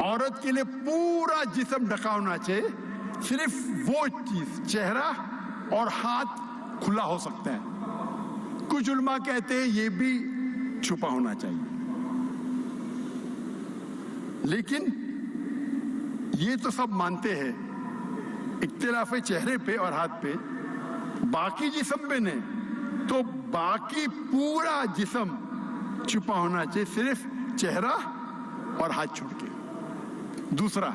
عورت کے لیے پورا جسم ڈھکا ہونا چاہیے, صرف وہ چیز چہرہ اور ہاتھ کھلا ہو سکتا ہے. کچھ علماء کہتے ہیں یہ بھی چھپا ہونا چاہیے, لیکن یہ تو سب مانتے ہیں اختلاف چہرے پہ اور ہاتھ پہ. باقی جسم پہ نہیں, تو باقی پورا جسم چھپا ہونا چاہیے, صرف چہرہ اور ہاتھ چھوڑ کے. دوسرا,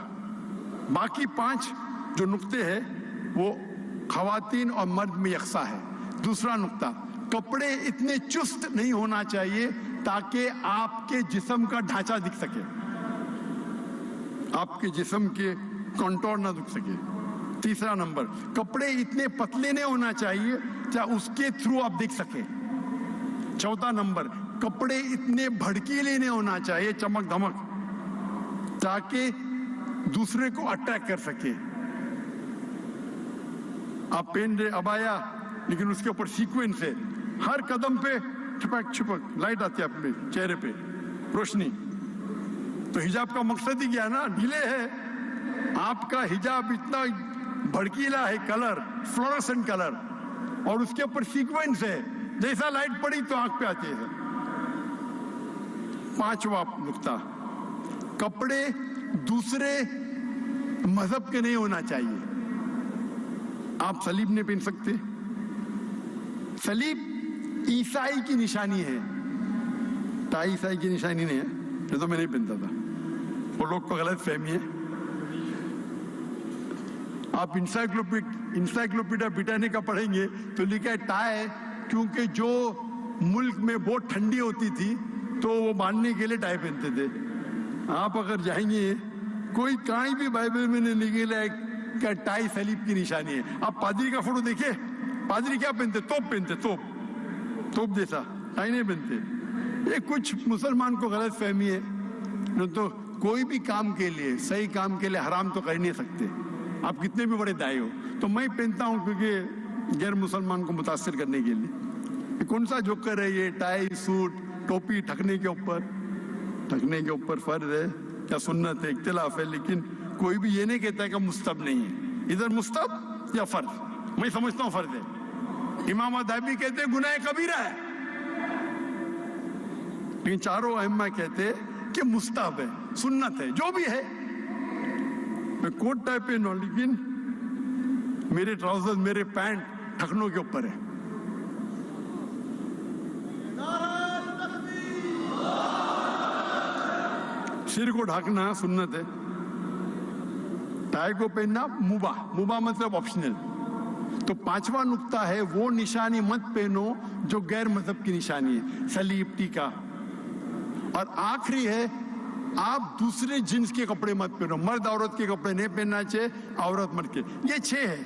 باقی 5 جو نقطے ہیں وہ خواتین اور مرد میں یکساں ہے. دوسرا نقطہ, کپڑے اتنے چست نہیں ہونا چاہیے تاکہ آپ کے جسم کا ڈھانچہ دکھ سکے, آپ کے جسم کے کنٹور نہ دکھ سکے. تیسرا نمبر, کپڑے اتنے پتلے نہیں ہونا چاہیے چاہے اس کے تھرو آپ دیکھ سکے. چوتھا نمبر, کپڑے اتنے بھڑکیلے نہیں ہونا چاہیے, چمک دھمک, تاکہ دوسرے کو اٹریکٹ کر سکے. آپ پہن رہے ابایا لیکن اس کے اوپر سیکوینس ہے, ہر قدم پہ چھپک چھپک لائٹ آتی ہے اپنے چہرے پہ, روشنی. تو حجاب کا مقصد ہی کیا نا, ڈھیلے ہے. آپ کا حجاب اتنا بھڑکیلا ہے, کلر فلورسنٹ کلر, اور اس کے اوپر سیکوینس ہے, جیسا لائٹ پڑی تو آنکھ پہ آتی ہے. 5واں نقطہ, کپڑے دوسرے مذہب کے نہیں ہونا چاہیے. آپ صلیب نہیں پہن سکتے. صلیب عیسائی کی نشانی ہے, ٹائی عیسائی کی نشانی نہیں ہے, یہ تو میں نہیں پہنتا تھا, وہ لوگ کو غلط فہمی ہے. آپ انسائکلوپیڈیا بریٹانیکا پڑھیں گے تو لکھا ہے ٹائی, کیونکہ جو ملک میں بہت ٹھنڈی ہوتی تھی تو وہ باندھنے کے لیے ٹائی پہنتے تھے. آپ اگر جائیں گے کوئی کہیں بھی بائبل میں نہیں لکھا ہے کہ ٹائی صلیب کی نشانی ہے. آپ پادری کا فوٹو دیکھیں, پادری کیا پہنتے, توپ پہنتے, توپ جیسا, ٹائی نہیں پہنتے. یہ کچھ مسلمان کو غلط فہمی ہے. تو کوئی بھی کام کے لیے, صحیح کام کے لیے حرام تو کر نہیں سکتے, آپ کتنے بھی بڑے دائی ہو. تو میں پہنتا ہوں کیونکہ غیر مسلمان کو متاثر کرنے کے لیے. کون سا جوکر ہے یہ, ٹائی سوٹ ٹوپی ٹھکنے کے اوپر فرض ہے یا سنت ہے, اختلاف ہے, لیکن کوئی بھی یہ نہیں کہتا ہے کہ مستحب نہیں ہے. ادھر مستحب یا فرض, میں سمجھتا ہوں فرض ہے. امام ادھابی کہتے ہیں گناہ کبیرہ ہے, لیکن چاروں ائمہ کہتے ہیں کہ مستحب ہے, سنت ہے, جو بھی ہے. میں کوٹ ٹائپ پہنوں لیکن میرے ٹراؤزر میرے پینٹ ٹھکنوں کے اوپر ہے. سر کو ڈھانکنا سنت ہے, ٹائی کو پہننا مباح مطلب آپشنل. تو 5واں نقطہ ہے وہ نشانی مت پہنو جو غیر مذہب کی نشانی ہے, صلیب, ٹیکا. اور آخری ہے آپ دوسرے جنس کے کپڑے مت پہنو, مرد عورت کے کپڑے نہیں پہننا چاہیے, عورت مرد کے. یہ 6 ہے.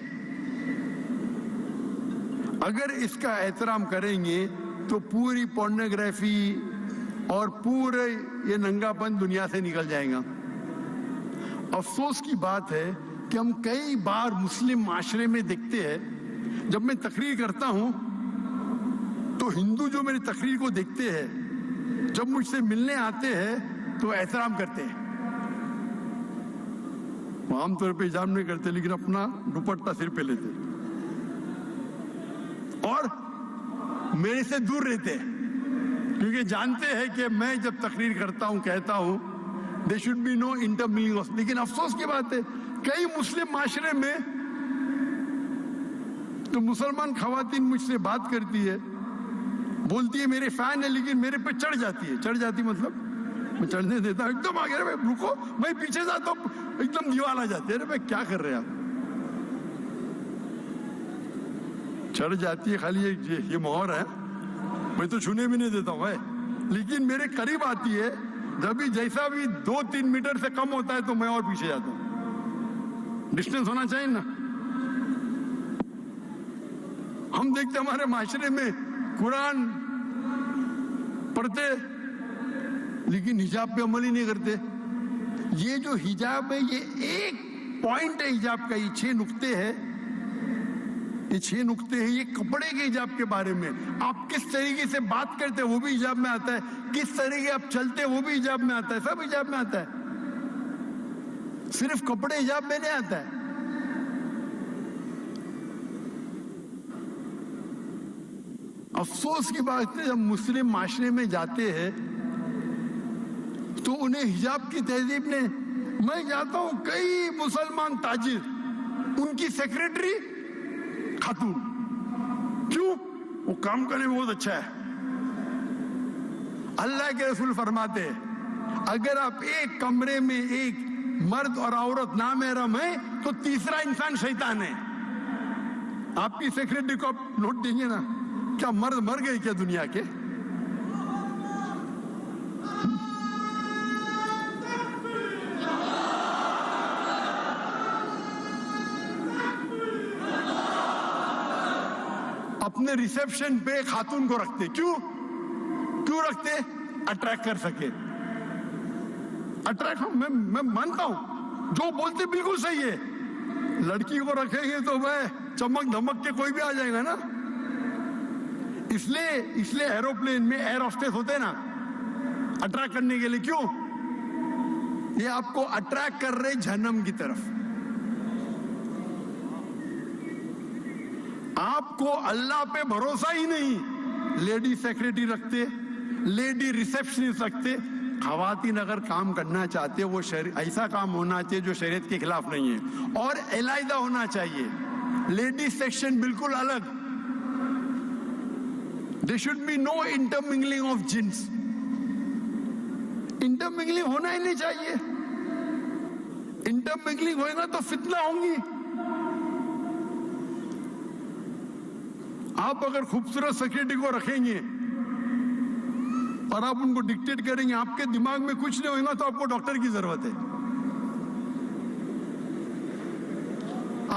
اگر اس کا احترام کریں گے تو پوری پورنوگرافی اور پورے یہ ننگا پن دنیا سے نکل جائے گا. افسوس کی بات ہے کہ ہم کئی بار مسلم معاشرے میں دیکھتے ہیں, جب میں تقریر کرتا ہوں تو ہندو جو میری تقریر کو دیکھتے ہیں, جب مجھ سے ملنے آتے ہیں تو احترام کرتے ہیں. وہ عام طور پہ حجاب نہیں کرتے لیکن اپنا دوپٹہ سر پہ لیتے اور میرے سے دور رہتے ہیں, کیونکہ جانتے ہیں کہ میں جب تقریر کرتا ہوں کہتا ہوں there should be no intermingling. لیکن افسوس کی بات ہے کئی مسلم معاشرے میں تو مسلمان خواتین مجھ سے بات کرتی ہے, بولتی ہے میرے فین ہے, لیکن میرے پہ چڑھ جاتی مطلب میں چڑھنے دیتا ہوں, ایک دم آگے رکو, میں پیچھے جاتا ہوں, ایک دم دیوال آ جاتے ہیں, بھائی کیا کر رہے آپ. چڑھ جاتی ہے, خالی یہ مہر ہے, میں تو چھونے بھی نہیں دیتا ہوں, لیکن میرے قریب آتی ہے, جب بھی جیسا بھی 2-3 میٹر سے کم ہوتا ہے تو میں اور پیچھے جاتا ہوں. ڈسٹینس ہونا چاہیے نا. ہم دیکھتے ہمارے معاشرے میں قرآن پڑھتے لیکن حجاب پہ عمل ہی نہیں کرتے. یہ جو حجاب ہے یہ ایک پوائنٹ ہے حجاب کا, یہ 6 نقطے ہیں, یہ 6 نقطے ہیں, یہ کپڑے کے حجاب کے بارے میں. آپ کس طریقے سے بات کرتے وہ بھی حجاب میں آتا ہے, کس طریقے آپ چلتے وہ بھی حجاب میں آتا ہے, سب حجاب میں آتا ہے. صرف کپڑے حجاب میں نہیں آتا ہے. افسوس کی بات ہے جب مسلم معاشرے میں جاتے ہیں تو انہیں حجاب کی تہذیب نے, میں جاتا ہوں کئی مسلمان تاجر ان کی سیکریٹری خاتون, کیوں؟ وہ کام کرنے میں بہت اچھا ہے. اللہ کے رسول فرماتے ہیں اگر آپ ایک کمرے میں ایک مرد اور عورت نامحرم ہے تو تیسرا انسان شیطان ہے. آپ کی سیکریٹری کو آپ نوٹ دیں گے نا, کیا مرد مر گئے کیا دنیا کے؟ اپنے ریسیپشن پہ خاتون کو رکھتے, کیوں رکھتے؟ اٹریکٹ کر سکے. اٹریکٹ, میں مانتا ہوں جو بولتے بالکل صحیح ہے. لڑکی کو رکھیں گے تو میں چمک دھمک کے کوئی بھی آ جائے گا نا. اس لیے ایروپلین میں ایئر ہوسٹس ہوتے ہیں نا اٹریکٹ کرنے کے لیے. کیوں؟ یہ آپ کو اٹریکٹ کر رہے جہنم کی طرف. آپ کو اللہ پہ بھروسہ ہی نہیں, لیڈی سیکریٹری رکھتے, لیڈی ریسیپشنسٹ رکھتے. خواتین اگر کام کرنا چاہتے وہ ایسا کام ہونا چاہیے جو شریعت کے خلاف نہیں ہے, اور علیحدہ ہونا چاہیے. لیڈیز سیکشن بالکل الگ. There should be no intermingling of jinns. Intermingling ہونا ہی نہیں چاہیے. Intermingling ہوئے گا تو فتنہ ہوں گی. آپ اگر خوبصورت سیکریٹری کو رکھیں گے اور آپ ان کو ڈکٹیٹ کریں گے, آپ کے دماغ میں کچھ نہیں ہوگا تو آپ کو ڈاکٹر کی ضرورت ہے.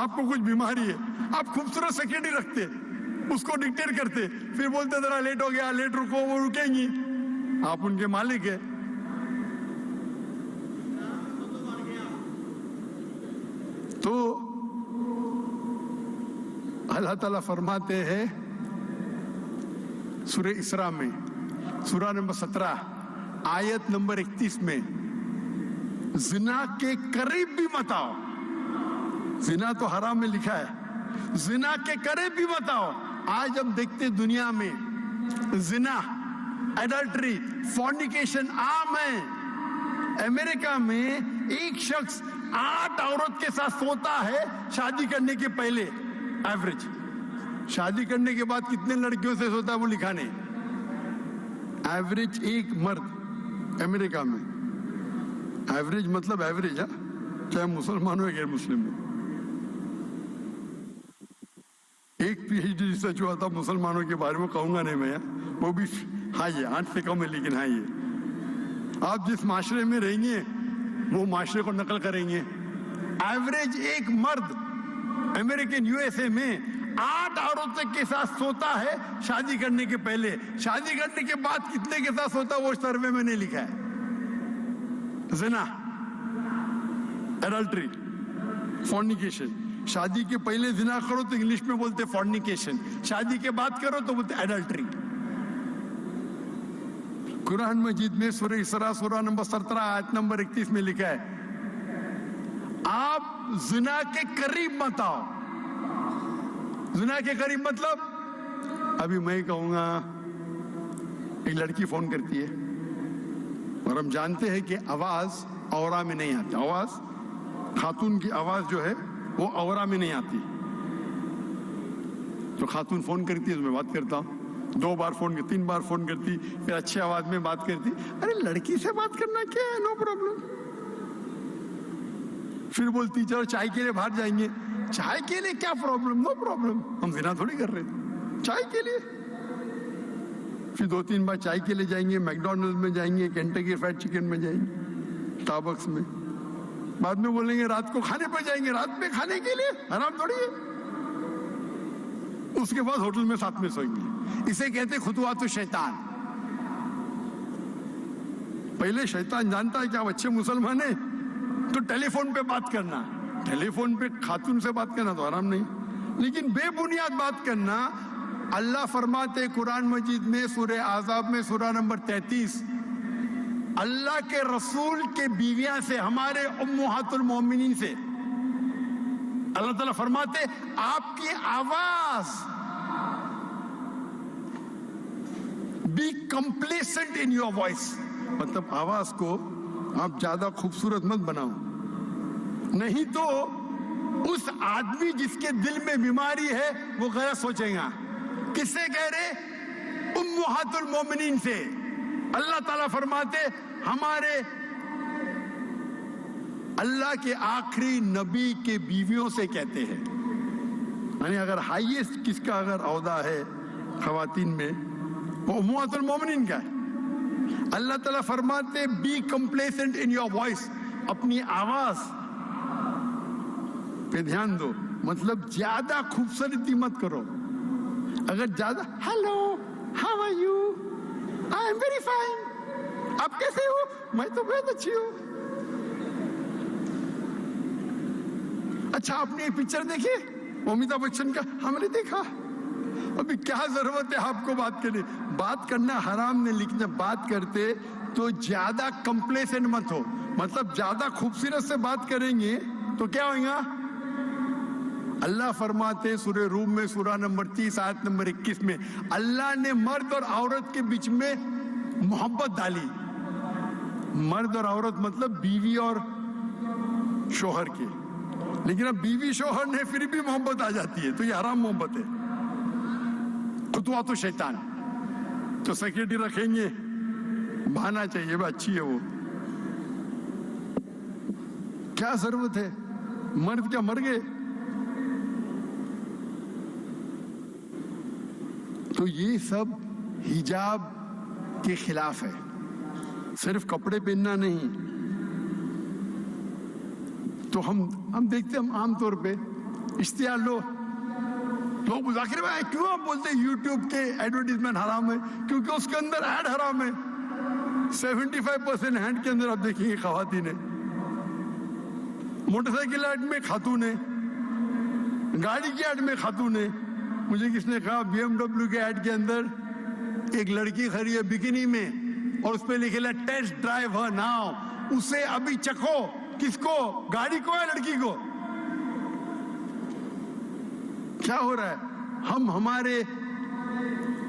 آپ کو کچھ بیماری ہے, آپ خوبصورت سیکریٹری رکھتے, اس کو ڈکٹیٹ کرتے, پھر بولتے ذرا لیٹ ہو گیا, لیٹ رکو, وہ رکیں گی. آپ ان کے مالک ہیں. تو اللہ تعالیٰ فرماتے ہیں سورہ اسراء میں, سورہ نمبر 17 آیت نمبر 31 میں, زنا کے قریب بھی مت آؤ. زنا تو حرام میں لکھا ہے, زنا کے قریب بھی مت آؤ. آج ہم دیکھتے دنیا میں زنا, ایڈلٹری, فورنیکیشن عام ہے. امریکہ میں ایک شخص 8 عورت کے ساتھ سوتا ہے شادی کرنے کے پہلے. ایوریج شادی کرنے کے بعد کتنے لڑکیوں سے سوتا ہے وہ لکھا نہیں. ایوریج ایک مرد امریکہ میں, ایوریج مطلب ایوریج ہے, چاہے مسلمان ہو یا غیر مسلم ہو. ایک پی ایچ ڈی ریسرچ ہوا تھا مسلمانوں کے بارے میں, کہوں گا نہیں میں, وہ بھی ہاں یہ 8 سے کم ہے لیکن ہاں یہ آپ جس معاشرے میں رہیں گے وہ معاشرے کو نقل کریں گے. ایوریج ایک مرد امریکن USA میں 8 عورتوں کے ساتھ سوتا ہے شادی کرنے کے پہلے. شادی کرنے کے بعد کتنے کے ساتھ سوتا وہ سروے میں نہیں لکھا ہے. زنا, ایڈلٹری, فورنیکیشن. شادی کے پہلے زنا کرو تو انگلش میں بولتے فورنیکیشن, شادی کے بعد کرو تو بولتے ایڈلٹری. قرآن مجید میں سورہ اسراء سورہ نمبر 17 آیت نمبر 31 میں لکھا ہے آپ زنا کے قریب مت آؤ. زنا کے قریب مطلب, ابھی میں کہوں گا ایک لڑکی فون کرتی ہے اور ہم جانتے ہیں کہ آواز اورا میں نہیں آتی. آواز خاتون کی آواز جو ہے وہ اورا میں نہیں آتی. تو خاتون فون کرتی ہے تو میں بات کرتا ہوں, 2 بار فون کرتی, 3 بار فون کرتی, پھر اچھی آواز میں بات کرتی. ارے لڑکی سے بات کرنا کیا ہے, نو پرابلم. پھر بولتی چلو چائے کے لیے باہر جائیں گے. چائے کے لیے کیا پرابلم, نو پرابلم, ہم زنا تھوڑی کر رہے تھے, چائے کے لیے. پھر 2-3 بار چائے کے لیے جائیں گے, میکڈونلڈ میں جائیں گے, کینٹکی فرائڈ چکن میں جائیں گے, اسٹاربکس میں. بعد میں بولیں گے رات کو کھانے پہ جائیں گے, رات میں کھانے کے لیے, حرام تھوڑی ہے. اس کے بعد ہوٹل میں ساتھ میں سوئیں گے. اسے کہتے خطوات الشیطان. پہلے شیطان جانتا ہے کہ آپ اچھے مسلمان ہیں تو ٹیلی فون پہ بات کرنا, ٹیلی فون پہ خاتون سے بات کرنا تو حرام نہیں, لیکن بے بنیاد بات کرنا. اللہ فرماتے قرآن مجید میں سورہ احزاب میں سورہ نمبر 33 اللہ کے رسول کے بیویاں سے, ہمارے امہات المومنین سے. اللہ تعالیٰ فرماتے آپ کی آواز, be complacent in your voice, مطلب آواز کو آپ زیادہ خوبصورت مت بناؤ, نہیں تو اس آدمی جس کے دل میں بیماری ہے وہ غلط سوچے گا. کس سے کہہ رہے؟ امہات المومنین سے. اللہ تعالیٰ فرماتے ہمارے اللہ کے آخری نبی کے بیویوں سے کہتے ہیں, یعنی اگر ہائیسٹ کس کا اگر عہدہ ہے خواتین میں وہ امہات المومنین کا ہے. اللہ تعالیٰ فرماتے be complacent in your voice, اپنی آواز پہ دھیان دو, مطلب زیادہ خوبصورتی مت کرو. اگر زیادہ hello how are you, I am very fine, آپ کیسے ہو, میں تو بہت اچھی ہوں. اچھا آپ نے یہ پکچر دیکھی امیتابھ بچن کا؟ ہم نے دیکھا. ابھی کیا ضرورت ہے آپ کو بات کرنے؟ بات کرنا حرام نہیں, لیکن جب بات کرتے تو زیادہ کمپلیسنٹ مت ہو, مطلب زیادہ خوبصورت سے بات کریں گے تو کیا ہوگا؟ اللہ فرماتے سورہ روم میں سورہ نمبر 30 آیت نمبر 21 میں, اللہ نے مرد اور عورت کے بیچ میں محبت ڈالی. مرد اور عورت مطلب بیوی اور شوہر کے, لیکن اب بیوی شوہر نے پھر بھی محبت آ جاتی ہے تو یہ حرام محبت ہے. خطوات الشیطان تو سیکرٹری رکھیں گے, بہانا چاہیے وہ اچھی ہے, وہ کیا ضرورت ہے؟ مرد کیا مر گئے؟ تو یہ سب حجاب کے خلاف ہے. صرف کپڑے پہننا نہیں. تو ہم دیکھتے ہیں, ہم عام طور پہ اشتہار لوگ ذاکر بھائی کیوں آپ بولتے ہیں یوٹیوب کے ایڈورٹیزمنٹ حرام ہے؟ کیونکہ اس کے اندر ایڈ حرام ہے. 75% ہینڈ کے اندر آپ دیکھیں گے خواتین ہیں, موٹر سائیکل ایڈ میں خاتون ہیں, گاڑی کی ایڈ میں خاتون ہیں. مجھے کس نے کہا BMW کے ایڈ کے اندر ایک لڑکی کھڑی ہے بکینی میں اور اس پہ لکھا ہے ٹیسٹ ڈرائیو ہر ناؤ, اسے ابھی چکھو. کس کو؟ گاڑی کو یا لڑکی کو؟ کیا ہو رہا ہے؟ ہم ہمارے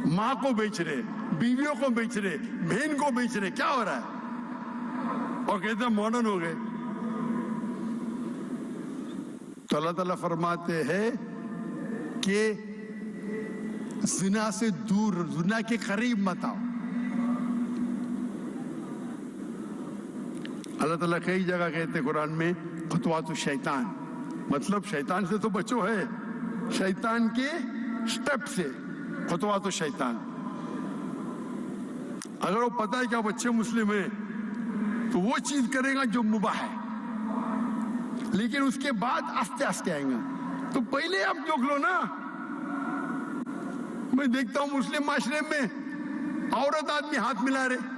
ماں کو بیچ رہے, بیویوں کو بیچ رہے, بہن کو بیچ رہے. کیا ہو رہا ہے؟ اور کہتے ہیں ماڈرن ہو گئے. تو اللہ تعالیٰ فرماتے ہیں کہ زنا سے دور, زنا کے قریب مت آؤ. اللہ تعالیٰ کئی جگہ کہتے ہیں قرآن میں خطوات الشیطان, مطلب شیطان سے تو بچو ہے, شیطان کے سٹیپ سے. خطوات الشیطان, اگر وہ پتہ ہے کہ آپ اچھے مسلم ہیں تو وہ چیز کرے گا جو مباح ہے, لیکن اس کے بعد آستے آستے آئیں گا. تو پہلے آپ جوک لو نا. میں دیکھتا ہوں مسلم معاشرے میں عورت آدمی ہاتھ ملا رہے.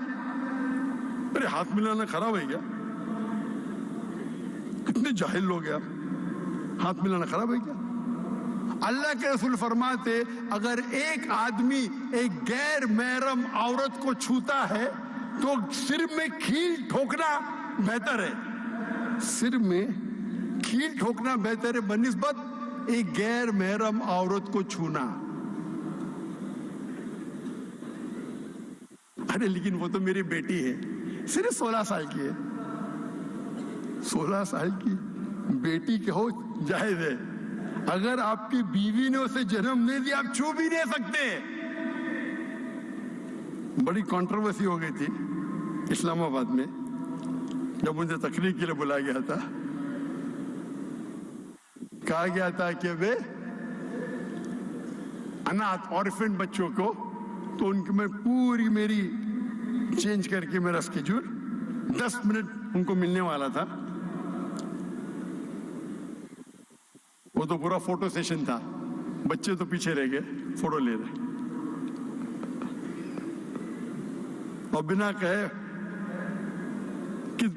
ارے ہاتھ ملانا خراب ہے کیا؟ کتنے جاہل لوگ ہیں آپ, ہاتھ ملانا خراب ہے کیا؟ اللہ کے رسول فرماتے اگر ایک آدمی ایک غیر محرم عورت کو چھوتا ہے تو سر میں کھیل ٹھوکنا بہتر ہے. سر میں کھیل ٹھوکنا بہتر ہے بنسبت ایک غیر محرم عورت کو چھونا. ارے لیکن وہ تو میری بیٹی ہے, صرف 16 سال کی ہے. 16 سال کی بیٹی کے ہو جائز ہے. اگر آپ کی بیوی نے اسے جنم نہیں دیا آپ چھو بھی نہیں سکتے. بڑی کنٹروورسی ہو گئی تھی اسلام آباد میں جب مجھے تقریر کے لیے بلایا گیا تھا. کہا گیا تھا کہ وہ اناتھ آرفن بچوں کو, تو ان کو میں پوری میری چینج کر کے میرا اسکیڈول 10 منٹ ان کو ملنے والا تھا. وہ تو پورا فوٹو سیشن تھا, بچے تو پیچھے رہ گئے فوٹو لے رہے, اور بنا کہے کہ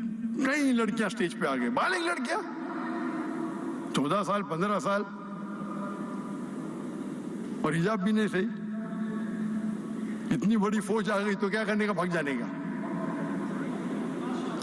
کئی لڑکیاں سٹیج پہ آ گئے, بالغ لڑکیاں 14 سال 15 سال, اور حجاب بھی نہیں صحیح. اتنی بڑی فوج آ گئی تو کیا کرنے کا, بھگ جانے کا.